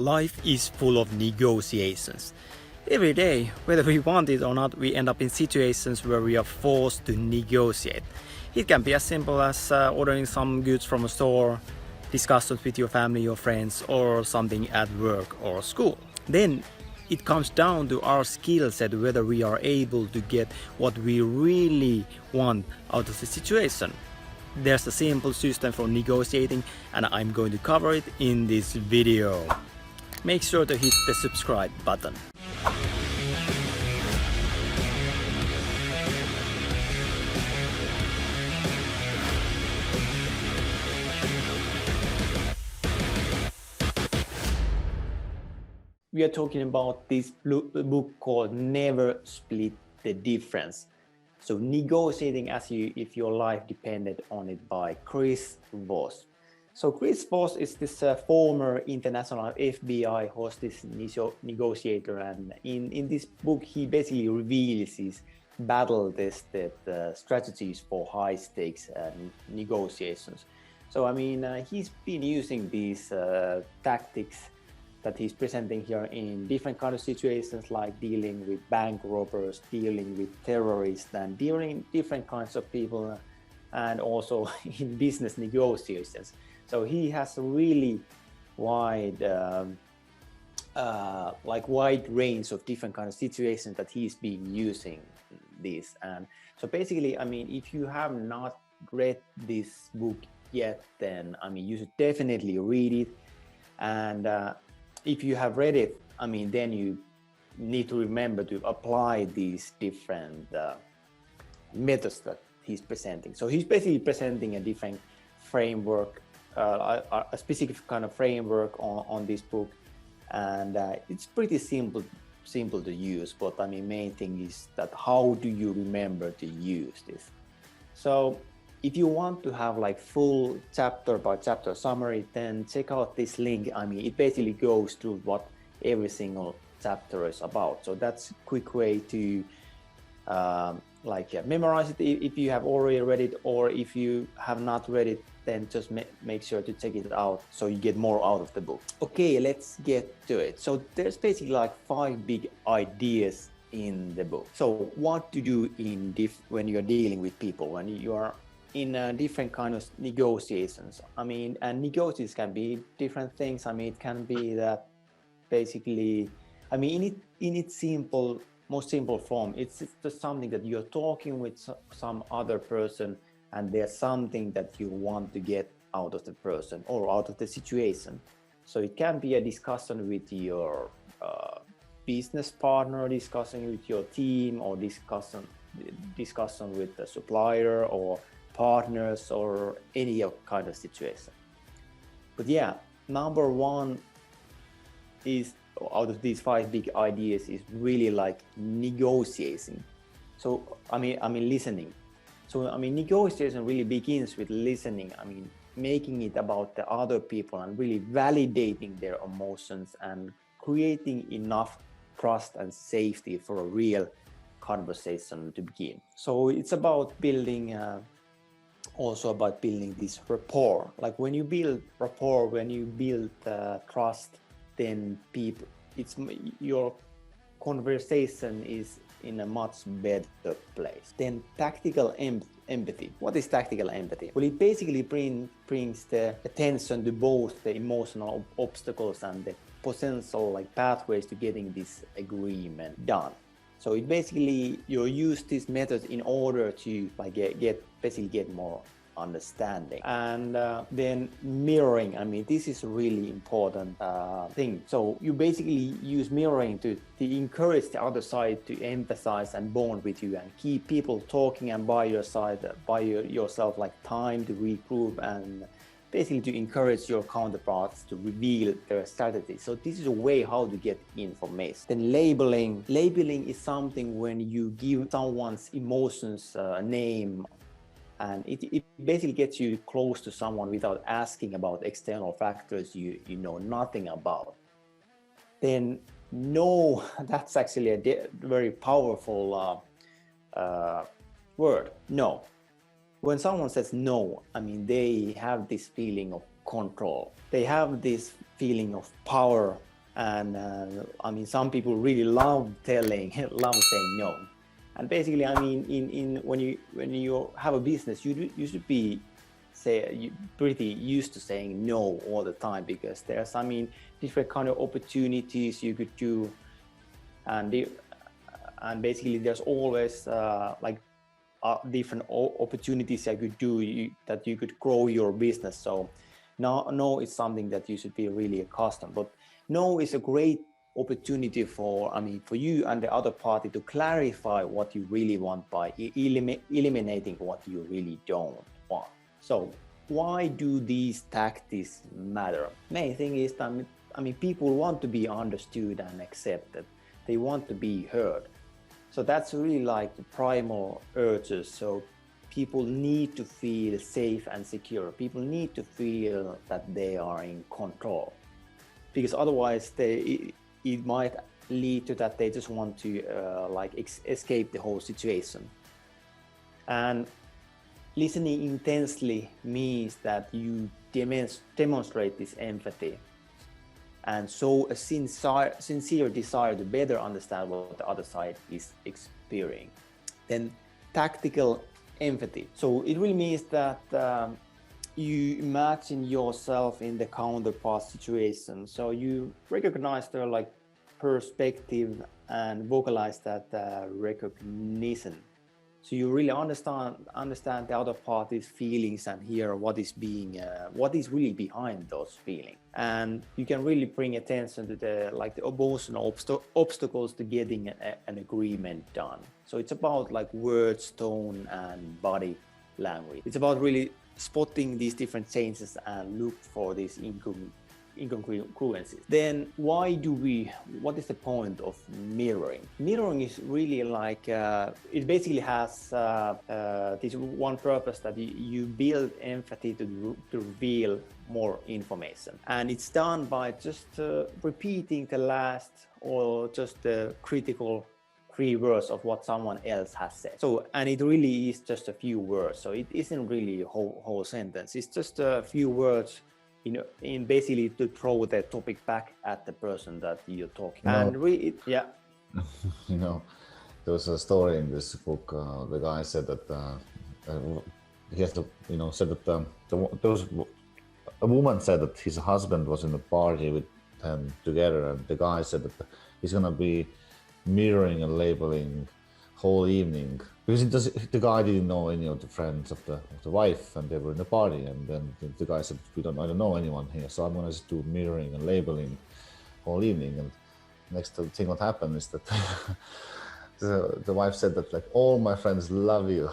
Life is full of negotiations. Every day, whether we want it or not, we end up in situations where we are forced to negotiate. It can be as simple as ordering some goods from a store, discussions with your family or friends, or something at work or school. Then it comes down to our skill set, whether we are able to get what we really want out of the situation. There's a simple system for negotiating, and I'm going to cover it in this video. Make sure to hit the subscribe button. We are talking about this book called Never Split the Difference. So negotiating as if your life depended on it, by Chris Voss. So Chris Voss is this former international FBI host, this negotiator, and in this book he basically reveals his battle-tested strategies for high-stakes negotiations. So I mean, he's been using these tactics that he's presenting here in different kind of situations, like dealing with bank robbers, dealing with terrorists, and dealing different kinds of people, and also in business negotiations. So he has a really wide, wide range of different kind of situations that he's been using this. And so basically, I mean, if you have not read this book yet, then I mean, you should definitely read it. And if you have read it, I mean, then you need to remember to apply these different methods that he's presenting. So he's basically presenting a different framework, a specific kind of framework on this book, and it's pretty simple to use. But I mean, main thing is that how do you remember to use this? So if you want to have like full chapter by chapter summary, then check out this link. I mean, it basically goes through what every single chapter is about. So that's a quick way to memorize it if you have already read it, or if you have not read it, then just make sure to check it out so you get more out of the book. Okay, let's get to it. So there's basically like 5 big ideas in the book. So what to do when you're dealing with people, when you are in different kind of negotiations. I mean, and negotiations can be different things. I mean, it can be that basically, I mean, in its most simple form, it's just something that you're talking with some other person, and there's something that you want to get out of the person or out of the situation. So it can be a discussion with your business partner, discussion with your team, or discussion with the supplier or partners, or any kind of situation. But yeah, number 1 is, out of these 5 big ideas, is really like negotiating. So I mean listening. So I mean, negotiation really begins with listening. I mean, making it about the other people and really validating their emotions and creating enough trust and safety for a real conversation to begin. So it's about building also about building this rapport. Like when you build rapport, when you build trust, then your conversation is in a much better place. Then tactical empathy. What is tactical empathy? Well, it basically brings the attention to both the emotional obstacles and the potential like pathways to getting this agreement done. So it basically, you use this method in order to like get more understanding. And then mirroring. I mean, this is a really important thing. So you basically use mirroring to encourage the other side to empathize and bond with you, and keep people talking and by your side, by yourself, like time to regroup, and basically to encourage your counterparts to reveal their strategy. So this is a way how to get information. Then labeling. Labeling is something when you give someone's emotions a name, and it basically gets you close to someone without asking about external factors you know nothing about. Then no, that's actually a very powerful word, no. When someone says no, I mean, they have this feeling of control. They have this feeling of power And I mean, some people really love love saying no. And basically, I mean, in when you have a business, you should be pretty used to saying no all the time, because there's, I mean, different kind of opportunities you could do, and basically there's always different opportunities that could do that you could grow your business. So no is something that you should be really accustomed, but no is a great opportunity for, I mean, for you and the other party to clarify what you really want by eliminating what you really don't want. So why do these tactics matter? Main thing is that, I mean, people want to be understood and accepted. They want to be heard. So that's really like the primal urges. So people need to feel safe and secure. People need to feel that they are in control, because otherwise it might lead to that they just want to escape the whole situation. And listening intensely means that you demonstrate this empathy and so a sincere desire to better understand what the other side is experiencing. Then tactical empathy. So it really means that you imagine yourself in the counterpart situation. So you recognize their like perspective and vocalize that recognition. So you really understand the other party's feelings and hear what is really behind those feelings. And you can really bring attention to the emotional obstacles to getting an agreement done. So it's about like words, tone, and body language. It's about really spotting these different changes and look for these incongruencies. Then what is the point of mirroring? Mirroring is really like, it basically has this one purpose, that you build empathy to reveal more information. And it's done by just repeating the last or just the critical 3 words of what someone else has said. So, and it really is just a few words. So it isn't really a whole sentence. It's just a few words in basically to throw the topic back at the person that you're talking. Yeah. You know, there was a story in this book. The guy said that he has to, said that a woman said that his husband was in a party with them together, and the guy said that he's gonna be mirroring and labeling whole evening, because the guy didn't know any of the friends of the wife, and they were in the party, and then the guy said, I don't know anyone here, so I'm gonna just do mirroring and labeling whole evening. And next thing what happened is that the wife said that like, all my friends love you.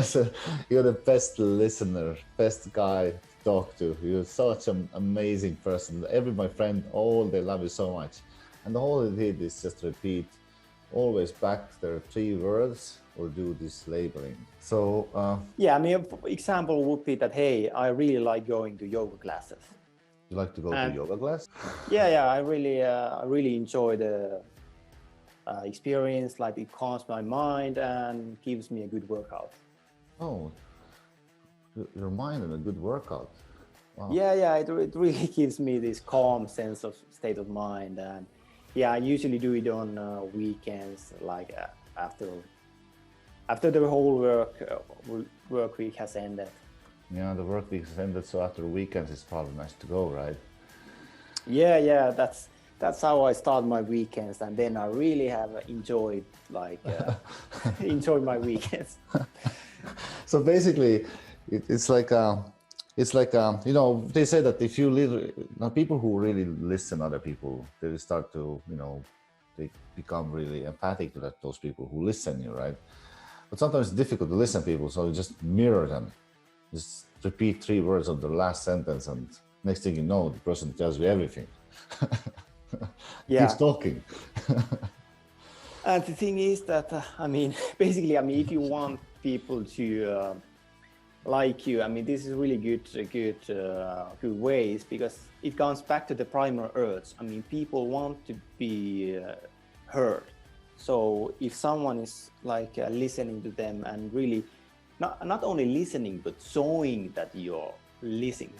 So you're the best listener, best guy to talk to, you're such an amazing person, my friend, they love you so much. And all he did is just repeat always back their 3 words or do this labeling. So yeah, I mean, example would be that, hey, I really like going to yoga classes. You like to go to yoga class? Yeah, I really enjoy the experience. Like, it calms my mind and gives me a good workout. Oh, your mind and a good workout. Wow. Yeah, it really gives me this calm sense of state of mind. And yeah, I usually do it on weekends, like after the whole work week has ended. Yeah, the work week has ended, so after weekends it's probably nice to go, right? Yeah, that's how I start my weekends, and then I really have enjoyed enjoyed my weekends. So basically, it's like they say that if people who really listen other people, they start to they become really empathic to those people who listen you, right? But sometimes it's difficult to listen to people, so you just mirror them, just repeat 3 words of the last sentence, and next thing you know, the person tells you everything. Yeah. Keeps talking. And the thing is that basically, if you want people to like you, this is really good ways, because it comes back to the primal urge. People want to be heard. So if someone is listening to them and really not only listening, but showing that you're listening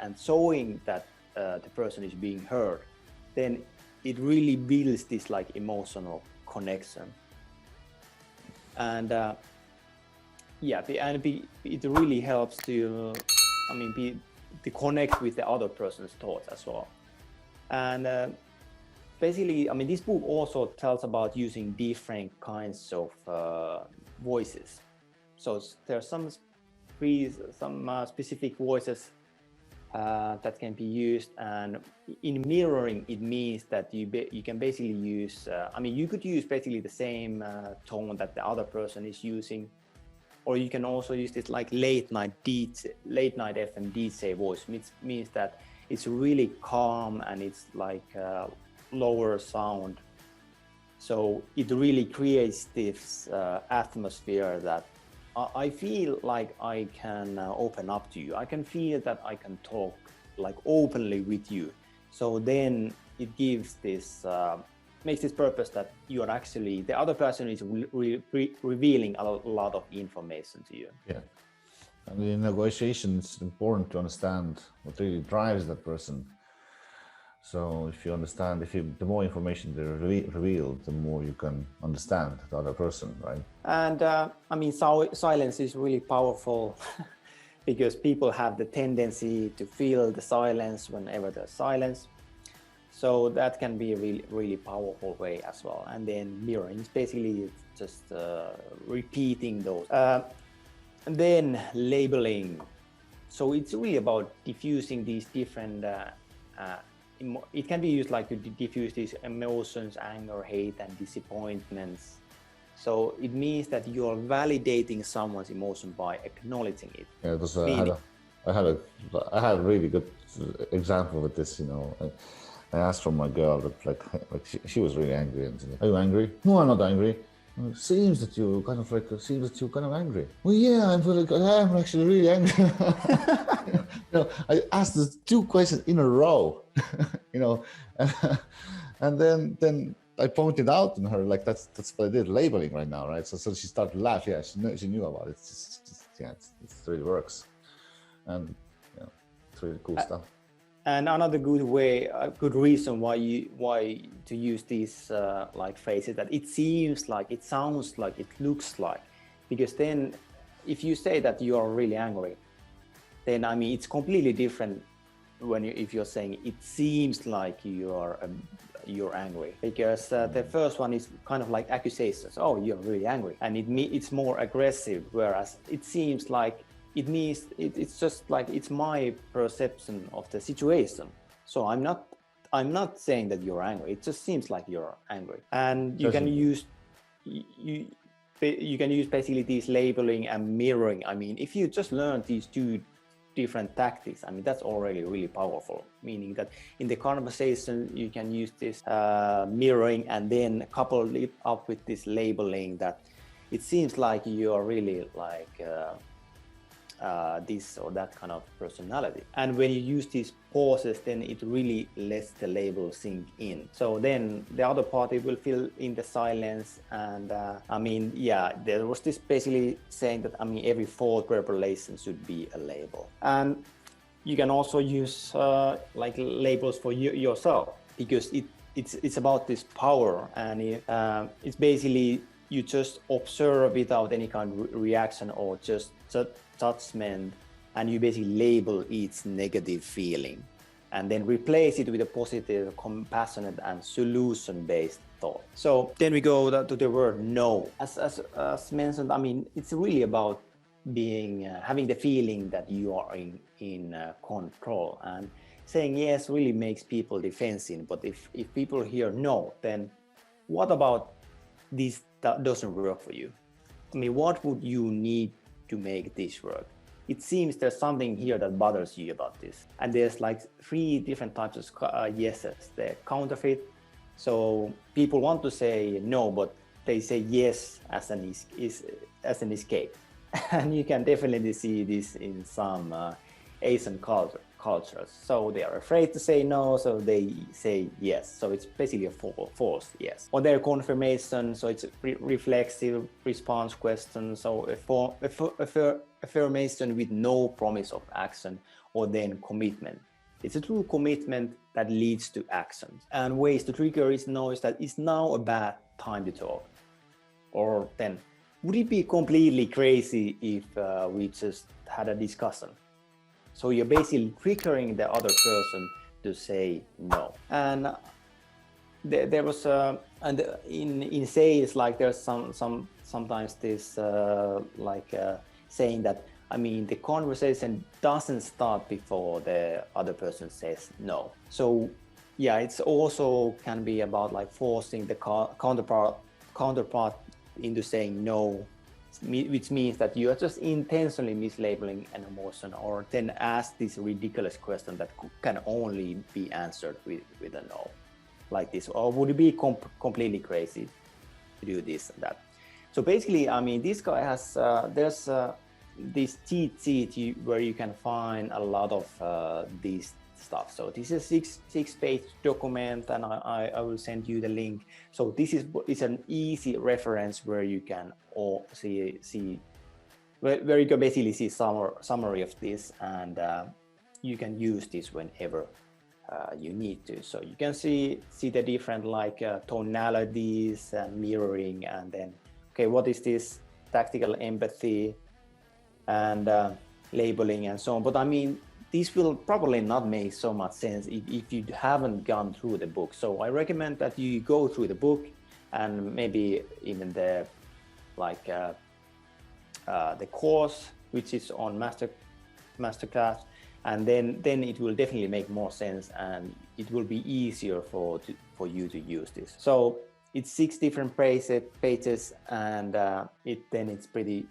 and showing that the person is being heard, then it really builds this like emotional connection. And it really helps to, to connect with the other person's thoughts as well. And basically, this book also tells about using different kinds of voices. So there are some specific voices that can be used, and in mirroring, it means that you can basically use. You could use basically the same tone that the other person is using, or you can also use this like late night FM DJ voice, which means that it's really calm and it's like lower sound. So it really creates this atmosphere that I feel like I can open up to you. I can feel that I can talk like openly with you. So then it gives this, makes this purpose that you are actually, the other person is revealing a lot of information to you. Yeah. And in negotiation, it's important to understand what really drives that person. So if you understand, the more information they reveal, the more you can understand the other person, right? And silence is really powerful because people have the tendency to feel the silence whenever there's silence. So that can be a really, really powerful way as well. And then mirroring is basically just repeating those. And then labeling. So it's really about diffusing these different it can be used like to diffuse these emotions, anger, hate, and disappointments. So it means that you're validating someone's emotion by acknowledging it. Yeah, it was, I had a really good example with this. I asked from my girl that like she was really angry, and said, "Are you angry?" "No, I'm not angry." "It seems that you're kind of angry." "Well, yeah, I'm actually really angry." I asked the two questions in a row, and then I pointed out in her like that's what I did, labeling right now, right? So she started to laugh. Yeah, she knew about it. It really works, and it's really cool stuff. And another good reason why to use these like phrases, that it seems like, it sounds like, it looks like, because then if you say that you are really angry, then it's completely different if you're saying it seems like you're angry, because the first one is kind of like accusations. "Oh, you're really angry," and it's more aggressive, whereas it seems like it means it's just like it's my perception of the situation. So I'm not saying that you're angry. It just seems like you're angry, and you can use basically these labeling and mirroring. If you just learn these two different tactics, that's already really powerful, meaning that in the conversation you can use this mirroring and then couple it up with this labeling, that it seems like you are really like this or that kind of personality. And when you use these pauses, then it really lets the label sink in. So then the other party will fill in the silence. And there was this basically saying that every fourth word relation should be a label. And you can also use like labels for yourself, because it's about this power, and it's basically you just observe without any kind of reaction or just judgment, and you basically label each negative feeling and then replace it with a positive, compassionate, and solution-based thought. So then we go to the word no. As mentioned, it's really about being having the feeling that you are in control, and saying yes really makes people defensive. But if people hear no, then what about this that doesn't work for you? What would you need to make this work? It seems there's something here that bothers you about this. And there's like 3 different types of yeses. The counterfeit. So people want to say no, but they say yes as an escape. And you can definitely see this in some Asian cultures. So they are afraid to say no, so they say yes. So it's basically a false yes. Or their confirmation, so it's a reflexive response question. So affirmation with no promise of action, or then commitment. It's a true commitment that leads to actions. And ways to trigger is noise that it's now a bad time to talk. Or then, would it be completely crazy if we just had a discussion? So you're basically triggering the other person to say no. And there was and in sales, like there's sometimes this saying that, I mean, the conversation doesn't start before the other person says no. So yeah, it's also can be about like forcing the counterpart into saying no, which means that you are just intentionally mislabeling an emotion, or then ask this ridiculous question that can only be answered with a no, like this. Or would it be completely crazy to do this and that? So basically, I mean, this guy has there's this cheat sheet where you can find a lot of these stuff. So this is a six-page document, and I will send you the link. So this is an easy reference where you can all see where you can basically see summary of this, and you can use this whenever you need to. So you can see the different like tonalities and mirroring, and then okay, what is this tactical empathy and labeling and so on. But I mean, this will probably not make so much sense if you haven't gone through the book. So I recommend that you go through the book, and maybe even the like the course, which is on masterclass, and then it will definitely make more sense, and it will be easier for you to use this. So it's 6 different pages, and it's pretty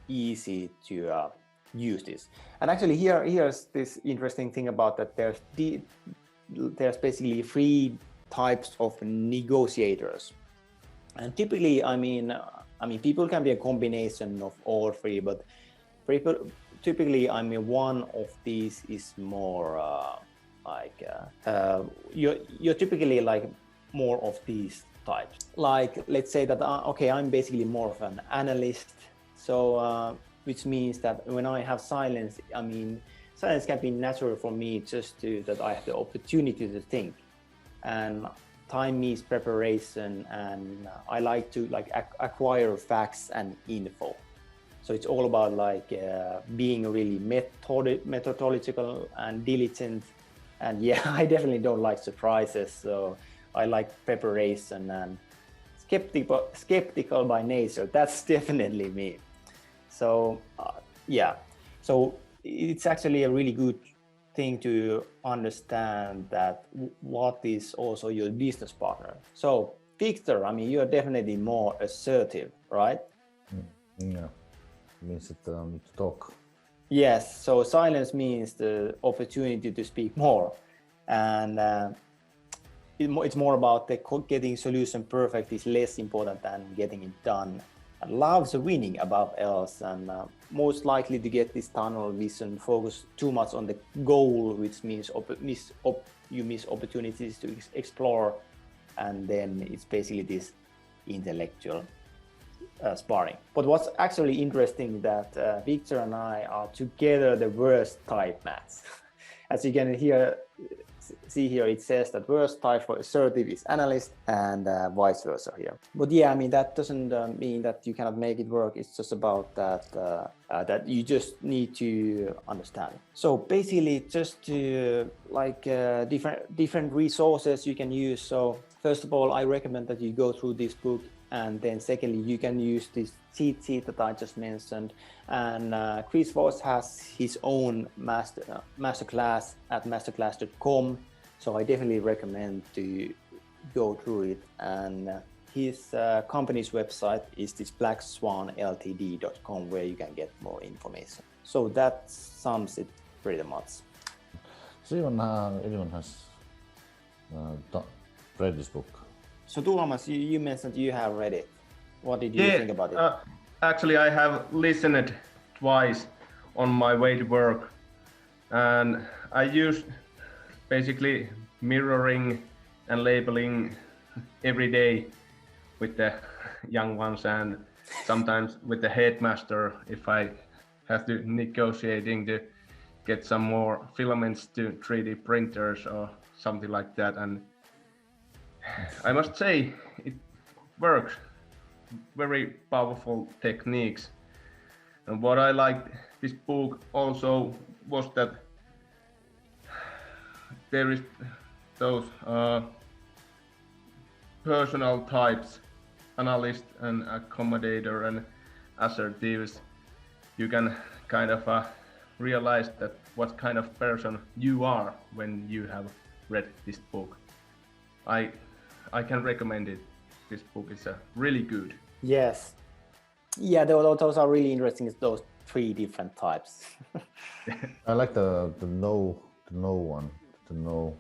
easy to use this. And actually here's this interesting thing about that there's basically 3 types of negotiators. And typically, I mean people can be a combination of all 3, but typically, I mean, one of these is more you're typically like more of these types. Like, let's say that okay, I'm basically more of an analyst. So which means that when I have silence, I mean, silence can be natural for me just that I have the opportunity to think, and time means preparation, and I like to acquire facts and info. So it's all about like being really methodological and diligent. And yeah, I definitely don't like surprises. So I like preparation and skeptical by nature. That's definitely me. So yeah, so it's actually a really good thing to understand that what is also your business partner. So Victor, I mean, you're definitely more assertive, right? Yeah, it means that I need to talk. Yes, so silence means the opportunity to speak more, and it's more about the getting solution perfect is less important than getting it done. And loves winning above else, and most likely to get this tunnel vision, focus too much on the goal, which means you miss opportunities to explore, and then it's basically this intellectual sparring. But what's actually interesting that Victor and I are together the worst type mates. As you can see here, it says that worst type for assertive is analyst, and vice versa here. But yeah, I mean, that doesn't mean that you cannot make it work. It's just about that you just need to understand. So basically, just to like different resources you can use. So first of all, I recommend that you go through this book, and then secondly, you can use this cheat sheet that I just mentioned. And Chris Voss has his own masterclass at masterclass.com. So I definitely recommend to go through it. And his company's website is this blackswanltd.com, where you can get more information. So that sums it pretty much. So everyone has read this book. So Tuomas, you mentioned you have read it. What did you think about it? Actually, I have listened twice on my way to work, and I use basically mirroring and labeling every day with the young ones, and sometimes with the headmaster if I have to negotiating to get some more filaments to 3D printers or something like that. And I must say it works. Very powerful techniques. And what I liked this book also was that there is those personal types, analyst and accommodator and assertives. You can kind of realize that what kind of person you are when you have read this book. I can recommend it. This book is really good. Yes. Yeah, those are really interesting, those 3 different types. I like the no one, the no.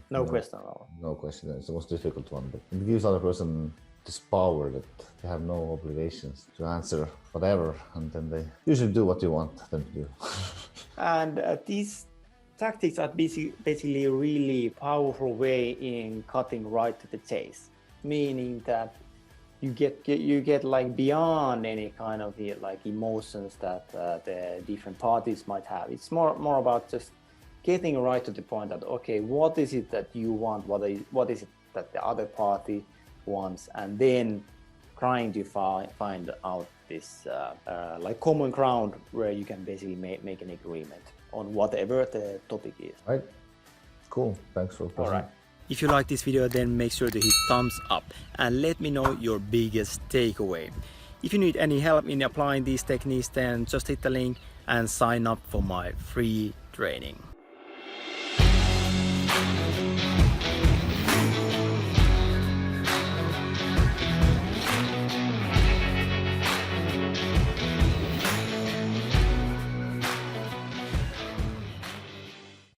No question. No question. It's the most difficult one, but it gives other person this power that they have no obligations to answer whatever, and then they usually do what you want them to do. And these tactics are basically a really powerful way in cutting right to the chase, meaning that you get like beyond any kind of like emotions that the different parties might have. It's more about just getting right to the point that, okay, what is it that you want? What is it that the other party wants? And then trying to find out this like common ground where you can basically make an agreement on whatever the topic is. Right? Cool. Thanks for All right. If you like this video, then make sure to hit thumbs up and let me know your biggest takeaway. If you need any help in applying these techniques, then just hit the link and sign up for my free training.